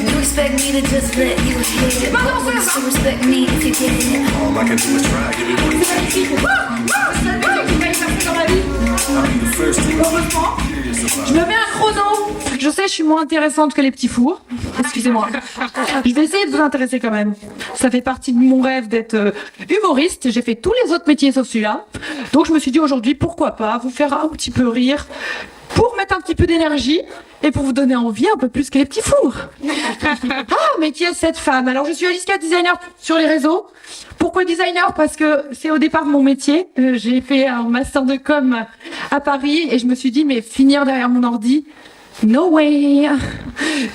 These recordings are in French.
You expect me to just let you hit it. So respect me if you get it. All I can do is try. Give me one Je me mets un chrono. Je sais, je suis moins intéressante que les petits fours. Excusez-moi. Je vais essayer de vous intéresser quand même. Ça fait partie de mon rêve d'être humoriste. J'ai fait tous les autres métiers sauf celui-là. Donc je me suis dit aujourd'hui, pourquoi pas vous faire un petit peu rire pour mettre un petit peu d'énergie et pour vous donner envie un peu plus que les petits fours. Ah, mais qui est cette femme? Alors je suis Alicia, designer sur les réseaux. Pourquoi designer? Parce que c'est au départ mon métier. J'ai fait un master de com à Paris et je me suis dit, mais finir derrière mon ordi, no way.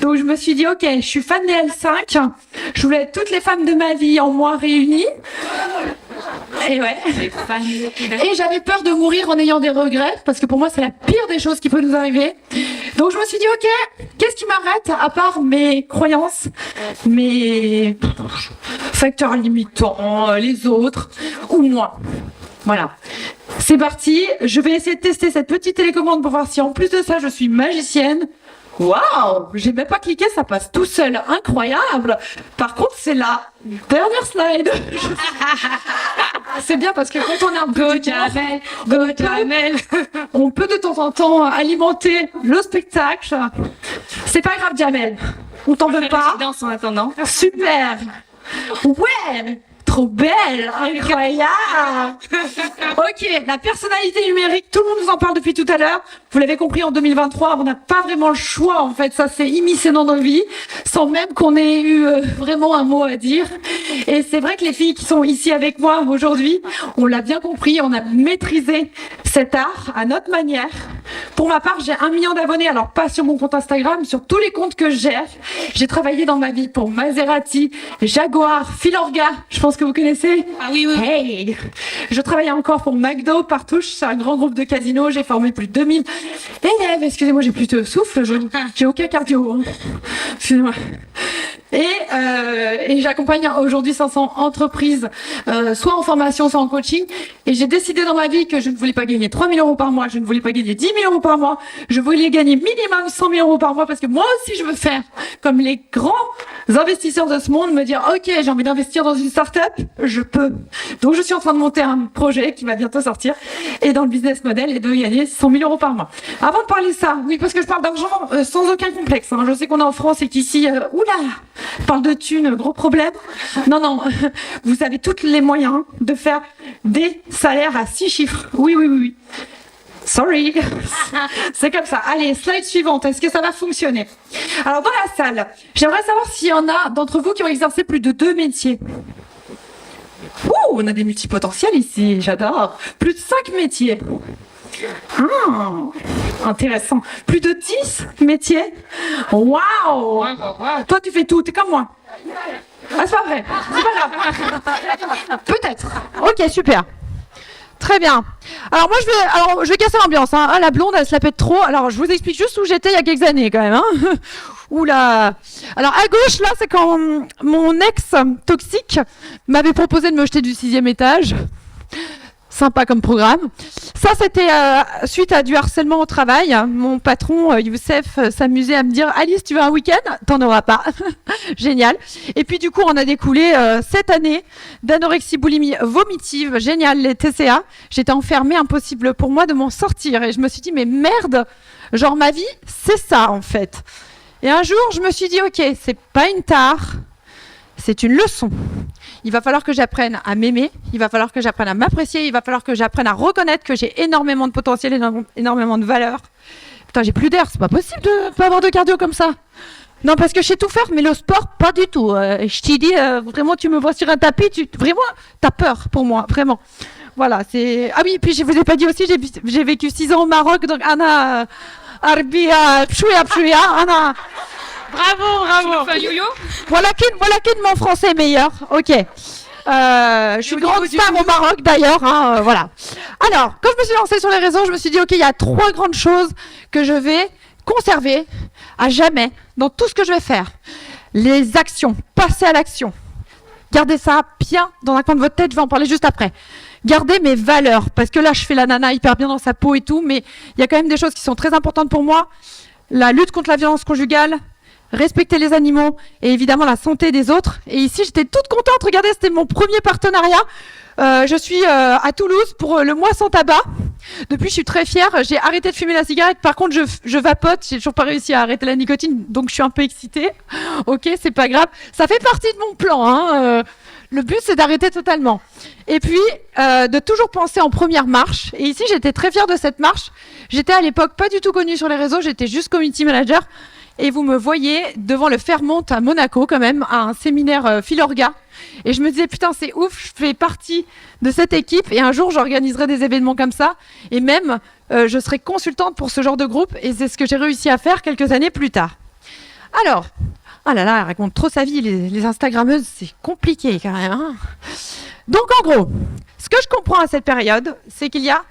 Donc je me suis dit, ok, je suis fan des L5. Je voulais être toutes les femmes de ma vie en moi réunies. Et ouais. Et j'avais peur de mourir en ayant des regrets, parce que pour moi c'est la pire des choses qui peut nous arriver. Donc je me suis dit, ok, qu'est-ce qui m'arrête à part mes croyances, mes facteurs limitants, les autres, ou moi. Voilà. C'est parti, je vais essayer de tester cette petite télécommande pour voir si en plus de ça je suis magicienne. Waouh, j'ai même pas cliqué, ça passe tout seul, incroyable. Par contre, c'est la dernière slide. C'est bien parce que quand on est un peu on peut de temps en temps alimenter le spectacle. C'est pas grave, Jamel. On t'en veut pas. En attendant. Super. Ouais. Trop belle, incroyable. Ok, la personnalité numérique, tout le monde nous en parle depuis tout à l'heure. Vous l'avez compris, en 2023, on n'a pas vraiment le choix, en fait. Ça s'est immiscé dans nos vies, sans même qu'on ait eu vraiment un mot à dire. Et c'est vrai que les filles qui sont ici avec moi aujourd'hui, on l'a bien compris, on a maîtrisé cet art à notre manière. Pour ma part, j'ai 1 million d'abonnés, alors pas sur mon compte Instagram, sur tous les comptes que je gère. J'ai travaillé dans ma vie pour Maserati, Jaguar, Filorga, je pense que vous connaissez. Ah oui, oui. Hey. Je travaillais encore pour McDo, Partouche, c'est un grand groupe de casinos, j'ai formé plus de 2000 élèves. Excusez-moi, j'ai plus de souffle, j'ai aucun cardio. Hein. Excusez-moi. Et j'accompagne aujourd'hui 500 entreprises, soit en formation, soit en coaching. Et j'ai décidé dans ma vie que je ne voulais pas gagner 3 000 euros par mois, je ne voulais pas gagner 10 000 euros par mois, je voulais gagner minimum 100 000 euros par mois parce que moi aussi je veux faire comme les grands investisseurs de ce monde, me dire ok, j'ai envie d'investir dans une start-up, je peux. Donc je suis en train de monter un projet qui va bientôt sortir et dans le business model et de gagner 100 000 euros par mois. Avant de parler de ça, oui, parce que je parle d'argent sans aucun complexe. Hein. Je sais qu'on est en France et qu'ici, oula, je parle de thunes, gros problème. Non, non, vous avez tous les moyens de faire des salaires à 6 chiffres. Oui, oui, oui, oui. Sorry, c'est comme ça. Allez, slide suivante. Est-ce que ça va fonctionner? Alors, dans la salle, j'aimerais savoir s'il y en a d'entre vous qui ont exercé plus de 2 métiers. Ouh, on a des multipotentiels ici, j'adore. Plus de 5 métiers. Intéressant. Plus de 10 métiers. Waouh. Toi, tu fais tout, t'es comme moi. Ah, c'est pas vrai. C'est pas grave. Peut-être. Ok, super. Très bien. Alors moi je vais casser l'ambiance. Hein. Ah, la blonde elle se la pète trop. Alors je vous explique juste où j'étais il y a quelques années quand même. Hein. Oula. Alors à gauche là c'est quand mon ex toxique m'avait proposé de me jeter du 6e étage. Sympa comme programme. Ça, c'était suite à du harcèlement au travail. Mon patron, Youssef, s'amusait à me dire « Alice, tu veux un week-end ? T'en auras pas. » Génial. Et puis, du coup, on a découlé 7 années d'anorexie boulimie vomitive. Génial, les TCA. J'étais enfermée, impossible pour moi de m'en sortir. Et je me suis dit « Mais merde, genre ma vie, c'est ça, en fait. » Et un jour, je me suis dit « Ok, c'est pas une tare, c'est une leçon. » Il va falloir que j'apprenne à m'aimer, il va falloir que j'apprenne à m'apprécier, il va falloir que j'apprenne à reconnaître que j'ai énormément de potentiel, énormément de valeur. Putain, j'ai plus d'air, c'est pas possible de pas avoir de cardio comme ça. Non, parce que je sais tout faire, mais le sport, pas du tout. Je t'ai dit, vraiment, tu me vois sur un tapis, vraiment, t'as peur pour moi, vraiment. Voilà, c'est... Ah oui, puis je vous ai pas dit aussi, j'ai vécu 6 ans au Maroc, donc Anna, Arbia, Pchouya, Anna... Bravo, bravo. Tu fais un yo-yo ? Voilà qui mon français est meilleur. Ok. Je suis grande star au Maroc d'ailleurs. Hein, voilà. Alors, quand je me suis lancée sur les réseaux, je me suis dit, ok, il y a 3 grandes choses que je vais conserver à jamais dans tout ce que je vais faire. Les actions. Passer à l'action. Gardez ça bien dans un coin de votre tête. Je vais en parler juste après. Gardez mes valeurs. Parce que là, je fais la nana hyper bien dans sa peau et tout. Mais il y a quand même des choses qui sont très importantes pour moi. La lutte contre la violence conjugale. respecter les animaux et évidemment la santé des autres. Et ici, j'étais toute contente. Regardez, c'était mon premier partenariat. Je suis à Toulouse pour le mois sans tabac. Depuis, je suis très fière. J'ai arrêté de fumer la cigarette. Par contre, je vapote. J'ai toujours pas réussi à arrêter la nicotine, donc je suis un peu excitée. Ok, c'est pas grave. Ça fait partie de mon plan, hein. Le but, c'est d'arrêter totalement. Et puis, de toujours penser en première marche. Et ici, j'étais très fière de cette marche. J'étais à l'époque pas du tout connue sur les réseaux. J'étais juste community manager. Et vous me voyez devant le Fairmont à Monaco, quand même, à un séminaire Philorga. Et je me disais, putain, c'est ouf, je fais partie de cette équipe. Et un jour, j'organiserai des événements comme ça. Et même, je serai consultante pour ce genre de groupe. Et c'est ce que j'ai réussi à faire quelques années plus tard. Alors, ah là là, elle raconte trop sa vie, les Instagrammeuses, c'est compliqué quand même. Hein. Donc en gros, ce que je comprends à cette période, c'est qu'il y a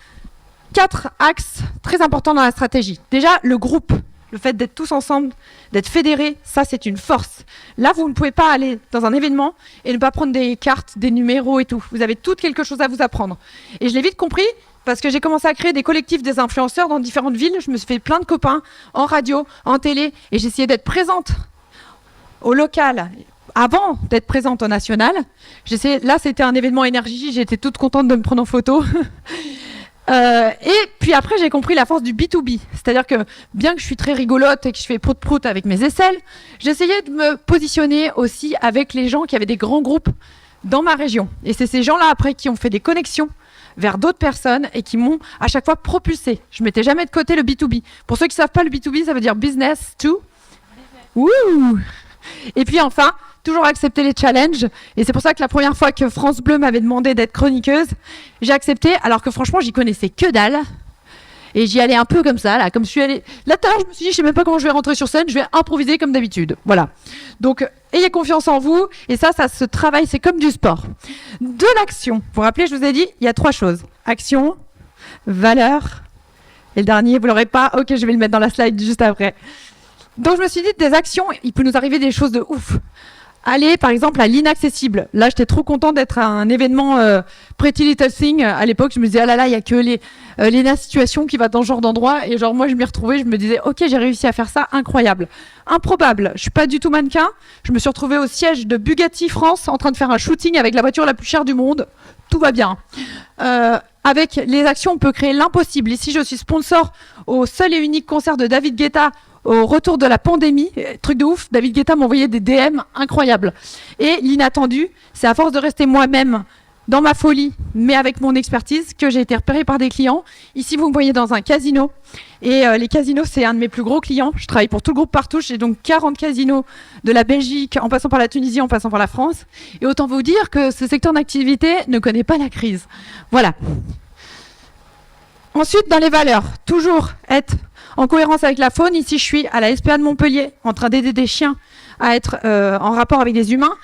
4 axes très importants dans la stratégie. Déjà, le groupe, le fait d'être tous ensemble, d'être fédérés, ça c'est une force. Là, vous ne pouvez pas aller dans un événement et ne pas prendre des cartes, des numéros et tout. Vous avez tout quelque chose à vous apprendre. Et je l'ai vite compris parce que j'ai commencé à créer des collectifs des influenceurs dans différentes villes. Je me suis fait plein de copains en radio, en télé et j'essayais d'être présente au local, avant d'être présente au national. Là, c'était un événement énergie, j'étais toute contente de me prendre en photo. Et puis après, j'ai compris la force du B2B. C'est-à-dire que, bien que je suis très rigolote et que je fais prout-prout avec mes aisselles, j'essayais de me positionner aussi avec les gens qui avaient des grands groupes dans ma région. Et c'est ces gens-là, après, qui ont fait des connexions vers d'autres personnes et qui m'ont à chaque fois propulsé. Je mettais jamais de côté le B2B. Pour ceux qui savent pas, le B2B, ça veut dire business to... Wouh. Et puis enfin, toujours accepter les challenges. Et c'est pour ça que la première fois que France Bleu m'avait demandé d'être chroniqueuse, j'ai accepté, alors que franchement, j'y connaissais que dalle. Et j'y allais un peu comme ça, là, comme je suis allée... Là, tout à l'heure, je me suis dit, je sais même pas comment je vais rentrer sur scène, je vais improviser comme d'habitude. Voilà. Donc, ayez confiance en vous. Et ça se travaille, c'est comme du sport. De l'action. Vous vous rappelez, je vous ai dit, il y a 3 choses. Action, valeur, et le dernier, vous l'aurez pas. Ok, je vais le mettre dans la slide juste après. Donc je me suis dit, des actions, il peut nous arriver des choses de ouf. Aller par exemple à l'inaccessible. Là, j'étais trop contente d'être à un événement Pretty Little Thing. À l'époque, je me disais, ah là là, il n'y a que Léna Situation qui va dans ce genre d'endroit. Et genre, moi, je m'y retrouvais, je me disais, ok, j'ai réussi à faire ça, incroyable. Improbable, je suis pas du tout mannequin. Je me suis retrouvée au siège de Bugatti France en train de faire un shooting avec la voiture la plus chère du monde. Tout va bien. Avec les actions, on peut créer l'impossible. Ici, je suis sponsor au seul et unique concert de David Guetta au retour de la pandémie. Truc de ouf, David Guetta m'envoyait des DM incroyables. Et l'inattendu, c'est à force de rester moi-même dans ma folie, mais avec mon expertise, que j'ai été repérée par des clients. Ici, vous me voyez dans un casino. Et les casinos, c'est un de mes plus gros clients. Je travaille pour tout le groupe Partouche. J'ai donc 40 casinos de la Belgique, en passant par la Tunisie, en passant par la France. Et autant vous dire que ce secteur d'activité ne connaît pas la crise. Voilà. Ensuite, dans les valeurs, toujours être en cohérence avec la faune. Ici, je suis à la SPA de Montpellier, en train d'aider des chiens à être en rapport avec des humains.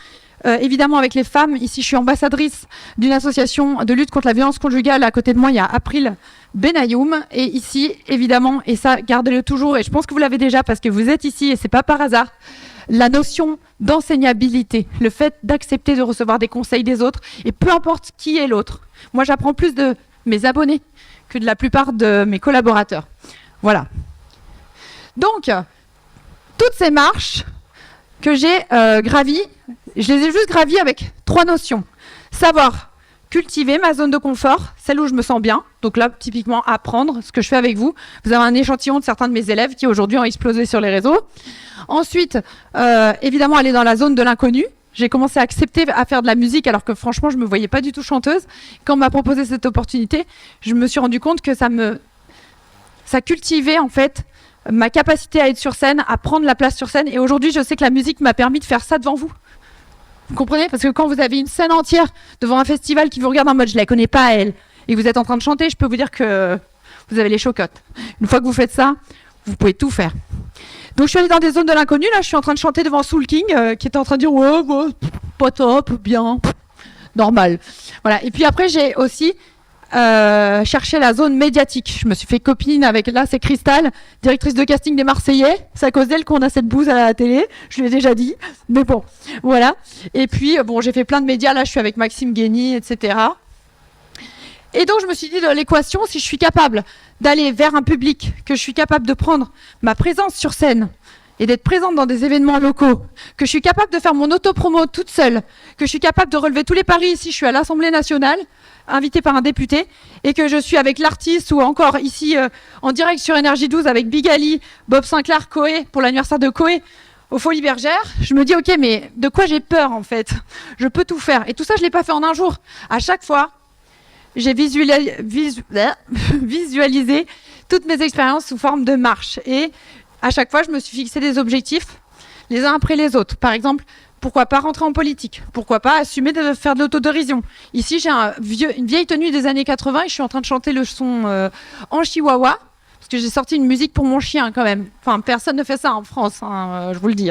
Évidemment, avec les femmes, ici, je suis ambassadrice d'une association de lutte contre la violence conjugale. À côté de moi, il y a April Benayoum. Et ici, évidemment, et ça, gardez-le toujours, et je pense que vous l'avez déjà parce que vous êtes ici, et c'est pas par hasard, la notion d'enseignabilité, le fait d'accepter de recevoir des conseils des autres, et peu importe qui est l'autre. Moi, j'apprends plus de mes abonnés que de la plupart de mes collaborateurs. Voilà. Donc, toutes ces marches que j'ai gravies, je les ai juste gravies avec 3 notions. Savoir cultiver ma zone de confort, celle où je me sens bien. Donc là, typiquement, apprendre ce que je fais avec vous. Vous avez un échantillon de certains de mes élèves qui aujourd'hui ont explosé sur les réseaux. Ensuite, évidemment, aller dans la zone de l'inconnu. J'ai commencé à accepter à faire de la musique alors que franchement, je ne me voyais pas du tout chanteuse. Quand on m'a proposé cette opportunité, je me suis rendu compte que ça cultivait en fait ma capacité à être sur scène, à prendre la place sur scène. Et aujourd'hui, je sais que la musique m'a permis de faire ça devant vous. Vous comprenez? Parce que quand vous avez une scène entière devant un festival qui vous regarde en mode « je la connais pas elle » et que vous êtes en train de chanter, je peux vous dire que vous avez les chocottes. Une fois que vous faites ça, vous pouvez tout faire. Donc je suis allée dans des zones de l'inconnu. Là, je suis en train de chanter devant Soul King qui était en train de dire « ouais, pas top, bien, normal ». Voilà. Et puis après, j'ai aussi cherché la zone médiatique. Je me suis fait copine avec, là, c'est Cristal, directrice de casting des Marseillais. C'est à cause d'elle qu'on a cette bouse à la télé. Je lui ai déjà dit. Mais bon, voilà. Et puis, bon, j'ai fait plein de médias. Là, je suis avec Maxime Guény, etc. Et donc, je me suis dit, l'équation, si je suis capable d'aller vers un public, que je suis capable de prendre ma présence sur scène et d'être présente dans des événements locaux, que je suis capable de faire mon autopromo toute seule, que je suis capable de relever tous les paris ici, je suis à l'Assemblée nationale, invitée par un député, et que je suis avec l'artiste ou encore ici en direct sur Énergie 12 avec Big Ali, Bob Sinclair, Coé, pour l'anniversaire de Coé, aux Folies Bergères, je me dis, ok, mais de quoi j'ai peur en fait? Je peux tout faire. Et tout ça, je ne l'ai pas fait en un jour. À chaque fois, j'ai visualisé toutes mes expériences sous forme de marche. Et à chaque fois, je me suis fixé des objectifs les uns après les autres. Par exemple, pourquoi pas rentrer en politique? Pourquoi pas assumer de faire de l'autodérision? Ici, j'ai une vieille tenue des années 80 et je suis en train de chanter le son en chihuahua. Parce que j'ai sorti une musique pour mon chien quand même. Enfin, personne ne fait ça en France, hein, je vous le dis.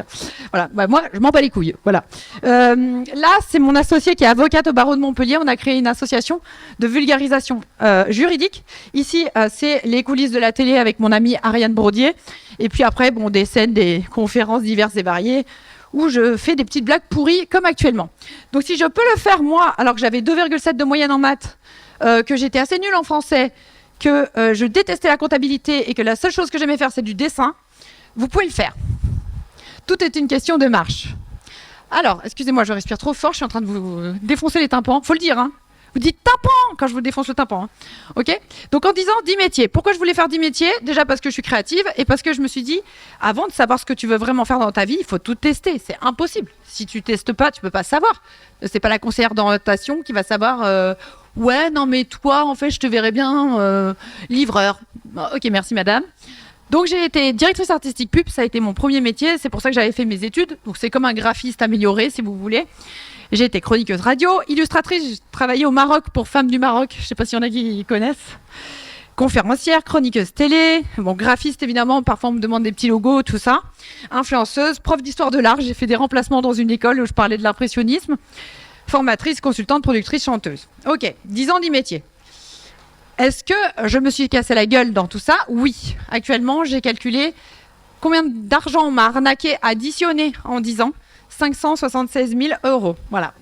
Voilà, bah, moi, je m'en bats les couilles. Voilà. Là, c'est mon associé qui est avocate au barreau de Montpellier. On a créé une association de vulgarisation juridique. Ici, c'est les coulisses de la télé avec mon amie Ariane Brodier. Et puis après, bon, des scènes, des conférences diverses et variées où je fais des petites blagues pourries comme actuellement. Donc si je peux le faire moi, alors que j'avais 2,7 de moyenne en maths, que j'étais assez nulle en français, que je détestais la comptabilité et que la seule chose que j'aimais faire, c'est du dessin, vous pouvez le faire. Tout est une question de marche. Alors, excusez-moi, je respire trop fort, je suis en train de vous défoncer les tympans. Faut le dire, hein. Vous dites tympan quand je vous défonce le tympan. Hein. OK? Donc en disant 10 métiers. Pourquoi je voulais faire 10 métiers? Déjà parce que je suis créative et parce que je me suis dit, avant de savoir ce que tu veux vraiment faire dans ta vie, il faut tout tester. C'est impossible. Si tu testes pas, tu peux pas savoir. C'est pas la conseillère d'orientation qui va savoir... ouais, non, mais toi, en fait, je te verrais bien livreur. Ok, merci, madame. Donc, j'ai été directrice artistique pub. Ça a été mon premier métier. C'est pour ça que j'avais fait mes études. Donc, c'est comme un graphiste amélioré, si vous voulez. J'ai été chroniqueuse radio, illustratrice. J'ai travaillé au Maroc pour Femmes du Maroc. Je ne sais pas s'il y en a qui connaissent. Conférencière, chroniqueuse télé. Bon, graphiste, évidemment. Parfois, on me demande des petits logos, tout ça. Influenceuse, prof d'histoire de l'art. J'ai fait des remplacements dans une école où je parlais de l'impressionnisme. Formatrice, consultante, productrice, chanteuse. Ok, 10 ans, 10 métiers. Est-ce que je me suis cassé la gueule dans tout ça? Oui. Actuellement, j'ai calculé combien d'argent on m'a arnaqué, additionné en 10 ans. 576 000 €. Voilà.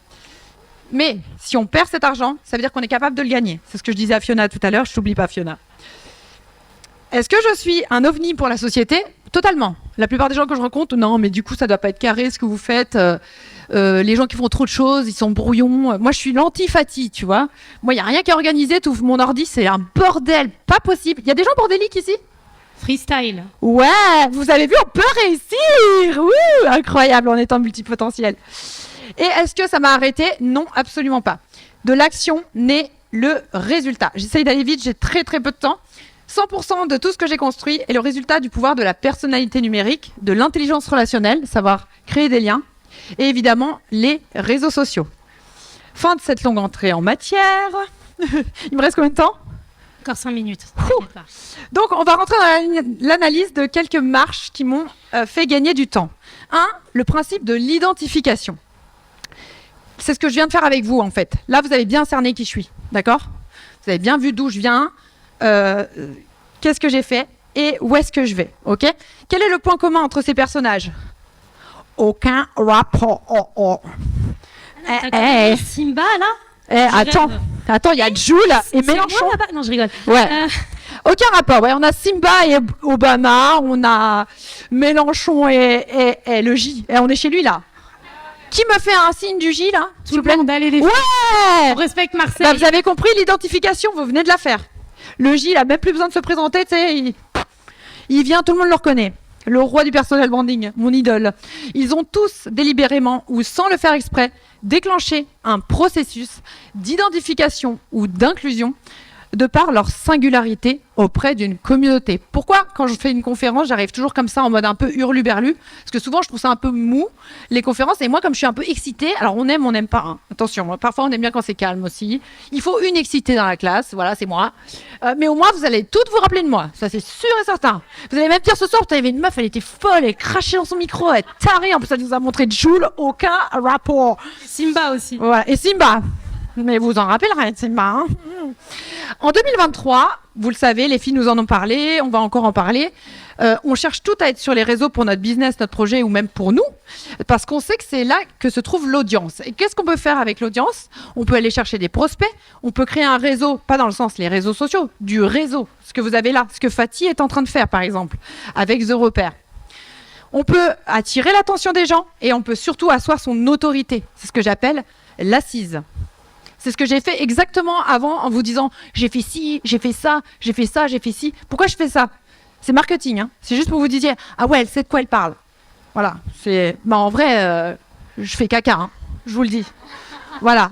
Mais si on perd cet argent, ça veut dire qu'on est capable de le gagner. C'est ce que je disais à Fiona tout à l'heure. Je t'oublie pas, Fiona. Est-ce que je suis un ovni pour la société? Totalement. La plupart des gens que je rencontre, non, mais du coup, ça doit pas être carré ce que vous faites. Les gens qui font trop de choses, ils sont brouillons. Moi, je suis l'anti-Fati, tu vois. Moi, il n'y a rien qui est organisé. Tout mon ordi, c'est un bordel. Pas possible. Il y a des gens bordéliques ici? Freestyle. Ouais, vous avez vu, on peut réussir. Ouh, incroyable en étant multipotentiel. Et est-ce que ça m'a arrêté? Non, absolument pas. De l'action naît le résultat. J'essaye d'aller vite, j'ai très très peu de temps. 100% de tout ce que j'ai construit est le résultat du pouvoir de la personnalité numérique, de l'intelligence relationnelle, savoir créer des liens, et évidemment les réseaux sociaux. Fin de cette longue entrée en matière. Il me reste combien de temps? Encore 5 minutes. Donc, on va rentrer dans l'analyse de quelques marches qui m'ont fait gagner du temps. 1. Le principe de l'identification. C'est ce que je viens de faire avec vous, en fait. Là, vous avez bien cerné qui je suis, d'accord? Vous avez bien vu d'où je viens, qu'est-ce que j'ai fait et où est-ce que je vais, ok? Quel est le point commun entre ces personnages? Aucun rapport. Simba, là? Attends, il y a Jules et Mélenchon. Non, je rigole. Ouais. Aucun rapport. Ouais, on a Simba et Obama, on a Mélenchon et le J. Et on est chez lui là. Qui me fait un signe du J là? Tout le monde, allez les filles. Ouais. On respecte Marseille. Bah, vous avez compris l'identification, vous venez de la faire. Le J, il a même plus besoin de se présenter, tu sais. Il vient, tout le monde le reconnaît. Le roi du personal branding, mon idole. Ils ont tous délibérément ou sans le faire exprès déclenché un processus d'identification ou d'inclusion de par leur singularité auprès d'une communauté. Pourquoi, quand je fais une conférence, j'arrive toujours comme ça en mode un peu hurluberlu? Parce que souvent, je trouve ça un peu mou, les conférences. Et moi, comme je suis un peu excitée, alors on n'aime pas. Hein. Attention, parfois on aime bien quand c'est calme aussi. Il faut une excitée dans la classe, voilà, c'est moi. Mais au moins, vous allez toutes vous rappeler de moi. Ça, c'est sûr et certain. Vous allez même dire ce soir, il y avait une meuf, elle était folle, elle crachait dans son micro, elle est tarée. En plus, elle nous a montré Jules, aucun rapport. Simba aussi. Voilà, et Simba. Mais vous en rappellerez, Simba. Hein. En 2023, vous le savez, les filles nous en ont parlé, on va encore en parler. On cherche tout à être sur les réseaux pour notre business, notre projet ou même pour nous, parce qu'on sait que c'est là que se trouve l'audience. Et qu'est-ce qu'on peut faire avec l'audience? On peut aller chercher des prospects, on peut créer un réseau, pas dans le sens les réseaux sociaux, du réseau, ce que vous avez là, ce que Fatih est en train de faire par exemple, avec The Repère. On peut attirer l'attention des gens et on peut surtout asseoir son autorité. C'est ce que j'appelle l'assise. C'est ce que j'ai fait exactement avant en vous disant j'ai fait ci, j'ai fait ça, j'ai fait ça, j'ai fait ci. Pourquoi je fais ça? C'est marketing, hein. C'est juste pour vous disiez ah ouais, elle sait de quoi elle parle. Voilà. En vrai, je fais caca, hein. Je vous le dis. Voilà.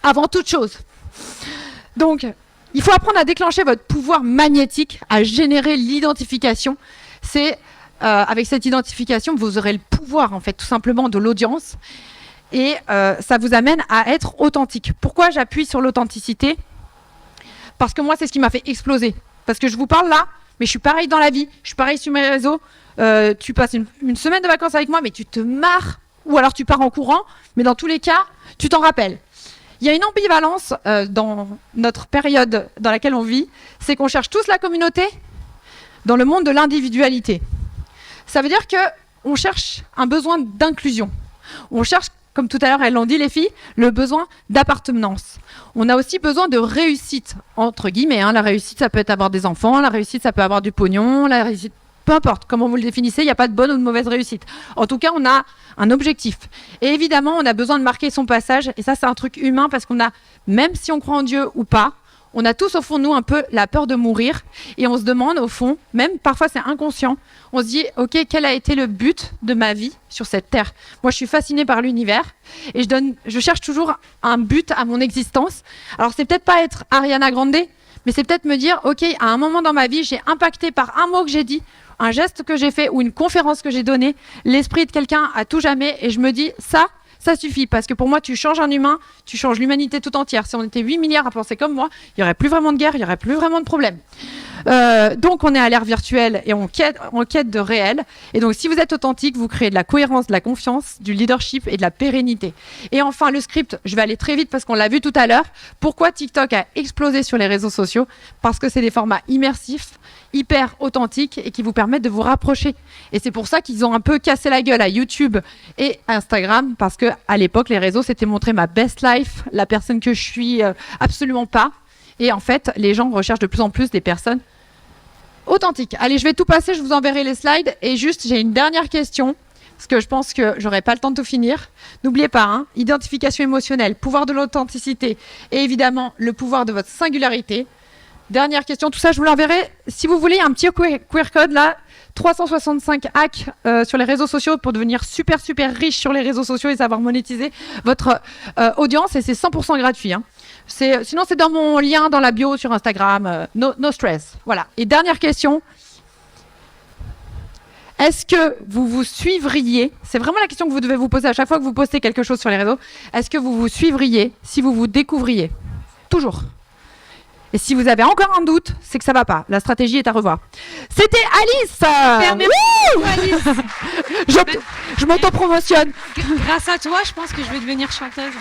Avant toute chose. Donc, il faut apprendre à déclencher votre pouvoir magnétique, à générer l'identification. C'est avec cette identification, vous aurez le pouvoir, en fait, tout simplement, de l'audience. Et ça vous amène à être authentique. Pourquoi j'appuie sur l'authenticité? Parce que moi, c'est ce qui m'a fait exploser. Parce que je vous parle là, mais je suis pareil dans la vie. Je suis pareil sur mes réseaux. Tu passes une semaine de vacances avec moi, mais tu te marres. Ou alors tu pars en courant. Mais dans tous les cas, tu t'en rappelles. Il y a une ambivalence dans notre période dans laquelle on vit. C'est qu'on cherche tous la communauté dans le monde de l'individualité. Ça veut dire qu'on cherche un besoin d'inclusion. On cherche, comme tout à l'heure elles l'ont dit les filles, le besoin d'appartenance. On a aussi besoin de réussite, entre guillemets. Hein. La réussite, ça peut être avoir des enfants, la réussite, ça peut avoir du pognon, la réussite, peu importe comment vous le définissez, il n'y a pas de bonne ou de mauvaise réussite. En tout cas, on a un objectif. Et évidemment, on a besoin de marquer son passage. Et ça, c'est un truc humain parce qu'on a, même si on croit en Dieu ou pas, on a tous au fond de nous un peu la peur de mourir et on se demande au fond, même parfois c'est inconscient, on se dit ok, quel a été le but de ma vie sur cette terre? Moi je suis fascinée par l'univers et je cherche toujours un but à mon existence. Alors c'est peut-être pas être Ariana Grande, mais c'est peut-être me dire ok, à un moment dans ma vie j'ai impacté par un mot que j'ai dit, un geste que j'ai fait ou une conférence que j'ai donnée, l'esprit de quelqu'un à tout jamais et je me dis ça suffit, parce que pour moi, tu changes un humain, tu changes l'humanité tout entière. Si on était 8 milliards à penser comme moi, il n'y aurait plus vraiment de guerre, il n'y aurait plus vraiment de problème. Donc, on est à l'ère virtuelle et on quête de réel. Et donc, si vous êtes authentique, vous créez de la cohérence, de la confiance, du leadership et de la pérennité. Et enfin, le script, je vais aller très vite parce qu'on l'a vu tout à l'heure. Pourquoi TikTok a explosé sur les réseaux sociaux? Parce que c'est des formats immersifs, hyper authentiques et qui vous permettent de vous rapprocher. Et c'est pour ça qu'ils ont un peu cassé la gueule à YouTube et Instagram, parce que à l'époque, les réseaux, c'était montrer ma best life, la personne que je suis absolument pas. Et en fait, les gens recherchent de plus en plus des personnes authentiques. Allez, je vais tout passer, je vous enverrai les slides. Et juste, j'ai une dernière question, parce que je pense que j'aurai pas le temps de tout finir. N'oubliez pas, hein, identification émotionnelle, pouvoir de l'authenticité et évidemment le pouvoir de votre singularité. Dernière question, tout ça je vous l'enverrai. Si vous voulez un petit QR code là, 365 hacks sur les réseaux sociaux pour devenir super riche sur les réseaux sociaux et savoir monétiser votre audience, et c'est 100% gratuit. Hein. Sinon c'est dans mon lien dans la bio sur Instagram, no stress. Voilà. Et dernière question, est-ce que vous vous suivriez, c'est vraiment la question que vous devez vous poser à chaque fois que vous postez quelque chose sur les réseaux, est-ce que vous vous suivriez si vous vous découvriez? Toujours. Et si vous avez encore un doute, c'est que ça va pas. La stratégie est à revoir. C'était Alice. Alice. Je m'auto-promotionne. Grâce à toi, je pense que je vais devenir chanteuse.